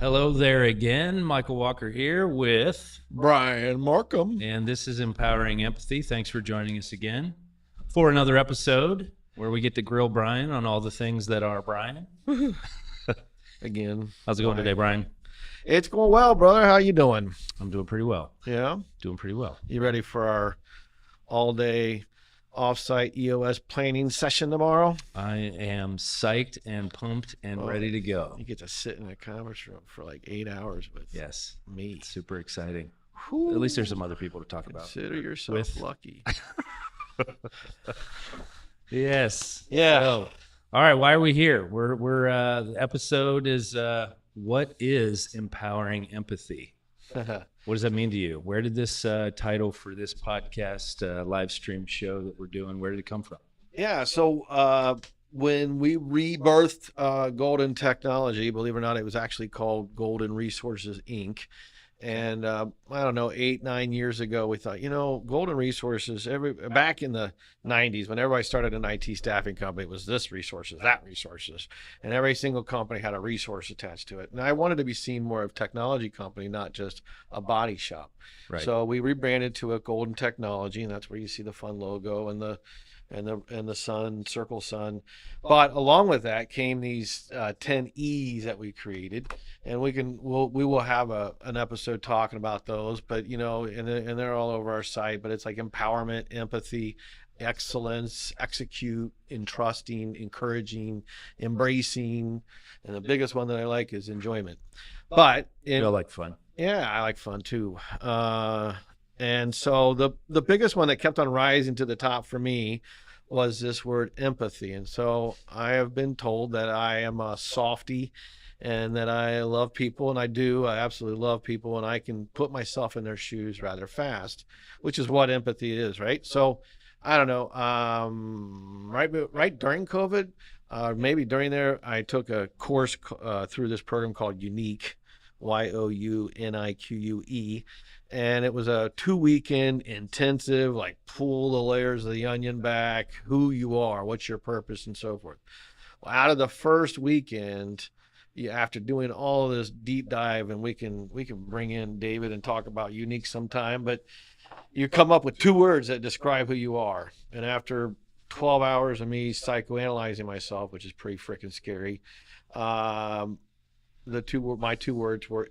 Hello there again. Michael Walker here with Brian Markham. and this is Empowering Empathy. Thanks for joining us again for another episode where we get to grill Brian on all the things that are Brian. Again. How's it going today, Brian? It's going well, brother. How you doing? I'm doing pretty well. Yeah? Doing pretty well. You ready for our all-day off-site EOS planning session tomorrow? I am psyched and pumped and ready to go. You get to sit in a conference room for like 8 hours with Yes. me. It's super exciting. Whew. At least there's some other people to talk about. Consider yourself lucky. Yes. Yeah. So, all right. Why are we here? The episode is what is empowering empathy? What does that mean to you? Where did this title for this podcast live stream show that we're doing, where did it come from? Yeah, so when we rebirthed Golden Technology, believe it or not, it was actually called Golden Resources, Inc. And I don't know, 8-9 years ago, we thought, Golden Resources, back in the 90s, when everybody started an IT staffing company, it was this resources, that resources. And every single company had a resource attached to it. And I wanted to be seen more of a technology company, not just a body shop. Right. So we rebranded to a Golden Technology, and that's where you see the fun logo and the sun, circle sun. But along with that came these 10 E's that we created, and we will have an episode talking about those. But and they're all over our site. But it's like empowerment, empathy, excellence, execute, entrusting, encouraging, embracing, and the biggest one that I like is enjoyment. But I like fun. Yeah, I like fun too. And so the biggest one that kept on rising to the top for me was this word empathy. And so I have been told that I am a softie and that I love people, and I do. I absolutely love people, and I can put myself in their shoes rather fast, which is what empathy is, right? So I don't know, right during COVID, maybe during there, I took a course through this program called Unique, YOUNIQUE. And it was a 2-weekend intensive, like pull the layers of the onion back, who you are, what's your purpose, and so forth. Well, out of the first weekend, after doing all of this deep dive, and we can bring in David and talk about Unique sometime, but you come up with 2 words that describe who you are. And after 12 hours of me psychoanalyzing myself, which is pretty freaking scary, my 2 words were,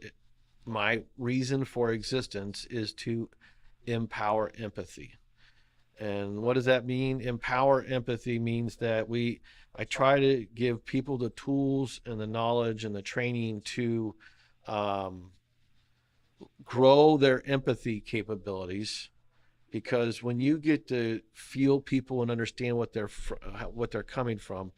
my reason for existence is to empower empathy. And what does that mean? Empower empathy means that I try to give people the tools and the knowledge and the training to grow their empathy capabilities. Because when you get to feel people and understand what they're coming from,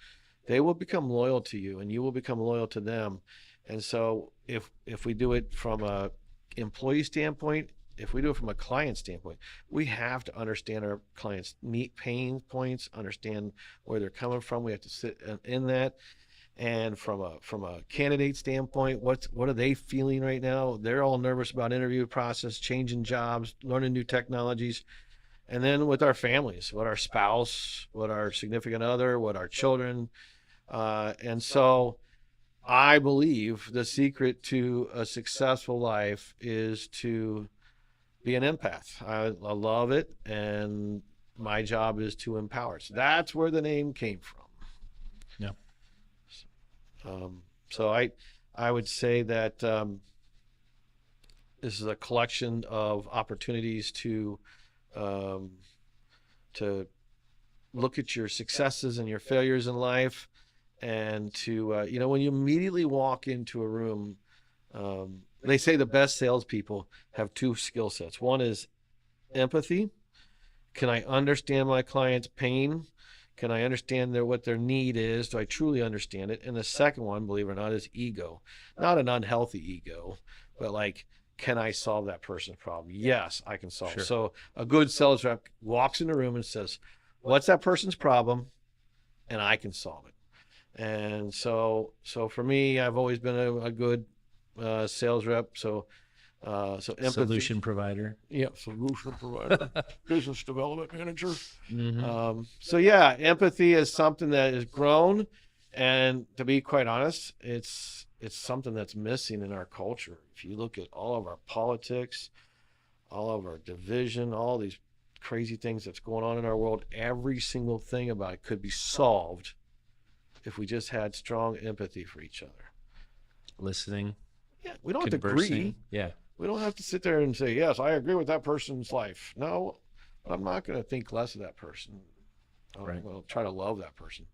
they will become loyal to you, and you will become loyal to them. And so if we do it from a employee standpoint, if we do it from a client standpoint, we have to understand our clients' pain points, understand where they're coming from. We have to sit in that. And from a candidate standpoint, what are they feeling right now? They're all nervous about interview process, changing jobs, learning new technologies. And then with our families, what our spouse, what our significant other, what our children. And so I believe the secret to a successful life is to be an empath. I love it, and my job is to empower. So that's where the name came from. Yeah. So I would say that this is a collection of opportunities to look at your successes and your failures in life. And to, when you immediately walk into a room, they say the best salespeople have 2 skill sets. One is empathy. Can I understand my client's pain? Can I understand what their need is? Do I truly understand it? And the second one, believe it or not, is ego. Not an unhealthy ego, but like, can I solve that person's problem? Yes, I can solve it. Sure. So a good sales rep walks in the room and says, what's that person's problem? And I can solve it. And so for me, I've always been a good sales rep. So empathy. Solution provider. Yeah, solution provider, business development manager. Mm-hmm. So yeah, empathy is something that has grown, and to be quite honest, it's it's something that's missing in our culture. If you look at all of our politics, all of our division, all these crazy things that's going on in our world, every single thing about it could be solved if we just had strong empathy for each other. Listening, Yeah, we don't have to conversing. agree. Yeah. We don't have to sit there and say, yes, I agree with that person's life. No, I'm not going to think less of that person. Right. I'll try to love that person.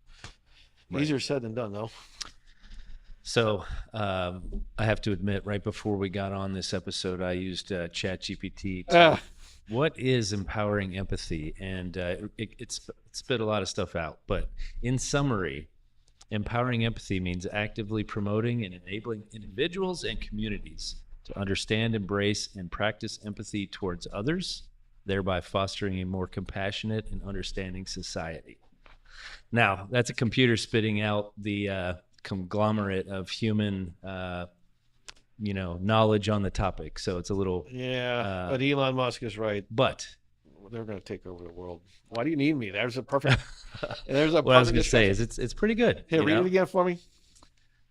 Right. Easier said than done, though. So I have to admit, right before we got on this episode, I used ChatGPT to what is empowering empathy? And it spit a lot of stuff out. But in summary, empowering empathy means actively promoting and enabling individuals and communities to understand, embrace, and practice empathy towards others, thereby fostering a more compassionate and understanding society. Now, that's a computer spitting out the conglomerate of human knowledge on the topic, so it's a little but Elon Musk is right. But they're going to take over the world. Why do you need me? There's a perfect. What I was going to say is it's pretty good. Hey, read it again for me.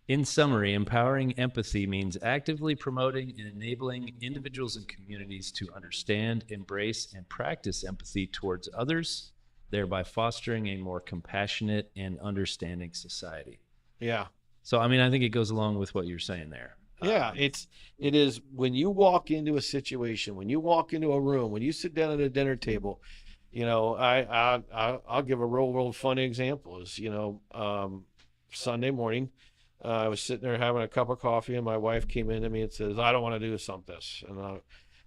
In summary, empowering empathy means actively promoting and enabling individuals and communities to understand, embrace, and practice empathy towards others, thereby fostering a more compassionate and understanding society. Yeah. So, I mean, I think it goes along with what you're saying there. Yeah, it is when you walk into a situation, when you walk into a room, when you sit down at a dinner table, I'll give a real funny example. Is Sunday morning, I was sitting there having a cup of coffee, and my wife came in to me and says, "I don't want to do this,"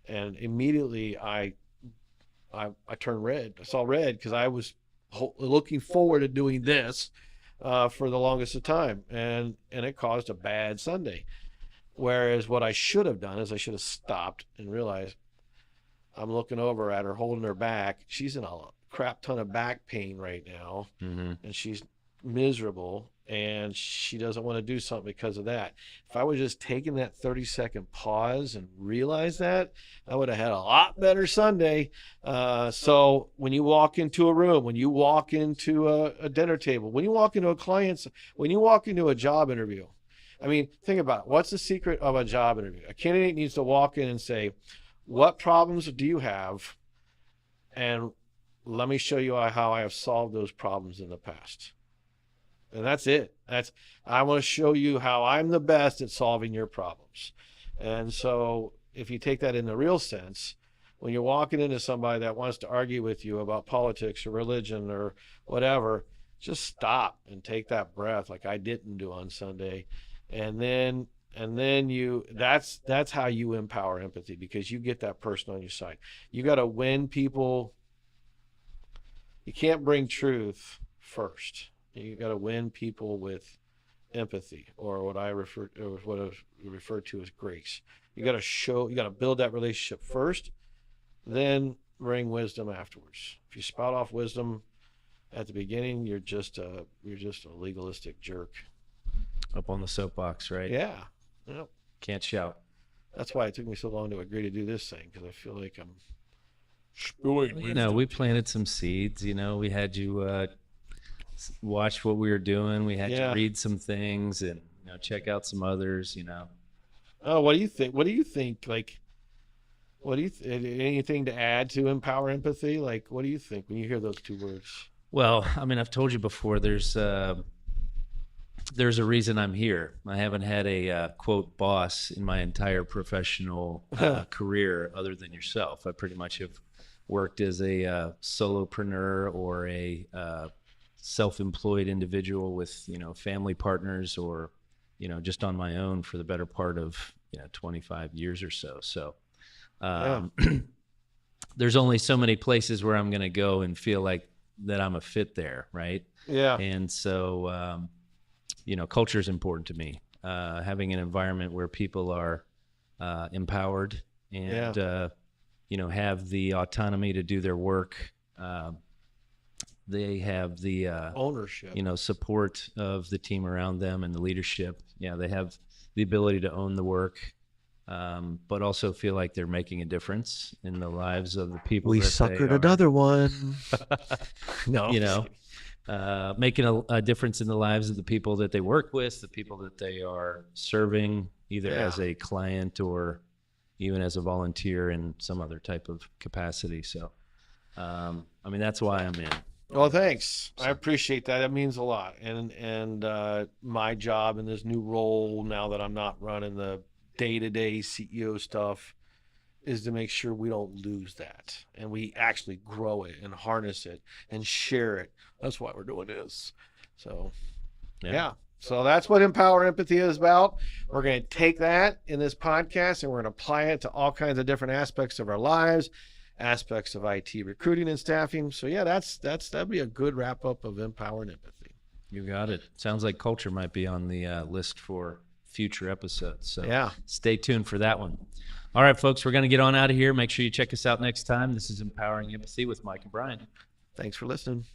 and immediately I turned red. I saw red because I was looking forward to doing this for the longest of time, and it caused a bad Sunday. Whereas what I should have done is I should have stopped and realized I'm looking over at her, holding her back. She's in a crap ton of back pain right now, and she's miserable, and she doesn't want to do something because of that. If I would have just taken that 30-second pause and realized that, I would have had a lot better Sunday. So when you walk into a room, when you walk into a dinner table, when you walk into when you walk into a job interview, I mean, think about it. What's the secret of a job interview? A candidate needs to walk in and say, what problems do you have? And let me show you how I have solved those problems in the past. And that's it. I want to show you how I'm the best at solving your problems. And so if you take that in the real sense, when you're walking into somebody that wants to argue with you about politics or religion or whatever, just stop and take that breath like I didn't do on Sunday. And then that's how you empower empathy, because you get that person on your side. You got to win people. You can't bring truth first. You got to win people with empathy, or what I refer to as grace. You got to build that relationship first, then bring wisdom afterwards. If you spout off wisdom at the beginning, you're just a legalistic jerk. Up on the soapbox, right? Yeah. Yep. Can't shout. That's why it took me so long to agree to do this thing, because I feel like I'm spewing. We planted some seeds. We had you watch what we were doing. We had you read some things and check out some others. Oh, what do you think? Like, anything to add to empower empathy? Like, what do you think when you hear those two words? Well, I mean, I've told you before. There's a reason I'm here. I haven't had a quote boss in my entire professional career other than yourself. I pretty much have worked as a solopreneur or a self-employed individual with family partners, or just on my own for the better part of 25 years or so. So there's only so many places where I'm going to go and feel like that I'm a fit there, right? Yeah. And so culture is important to me. Having an environment where people are empowered and have the autonomy to do their work. They have the ownership, support of the team around them and the leadership. Yeah, they have the ability to own the work, but also feel like they're making a difference in the lives of the people. We suckered another one. No, making a difference in the lives of the people that they work with, the people that they are serving, either as a client or even as a volunteer in some other type of capacity. So, I mean, that's why I'm in. Well, thanks. I appreciate that. That means a lot. And my job in this new role now that I'm not running the day-to-day CEO stuff is to make sure we don't lose that and we actually grow it and harness it and share it. That's why we're doing this. So, yeah. So that's what Empower Empathy is about. We're going to take that in this podcast and we're going to apply it to all kinds of different aspects of our lives, aspects of IT recruiting and staffing. So yeah, that'd be a good wrap up of Empowering Empathy. You got it. Sounds like culture might be on the list for future episodes. So yeah, stay tuned for that one. All right, folks, we're going to get on out of here. Make sure you check us out next time. This is Empowering Empathy with Mike and Brian. Thanks for listening.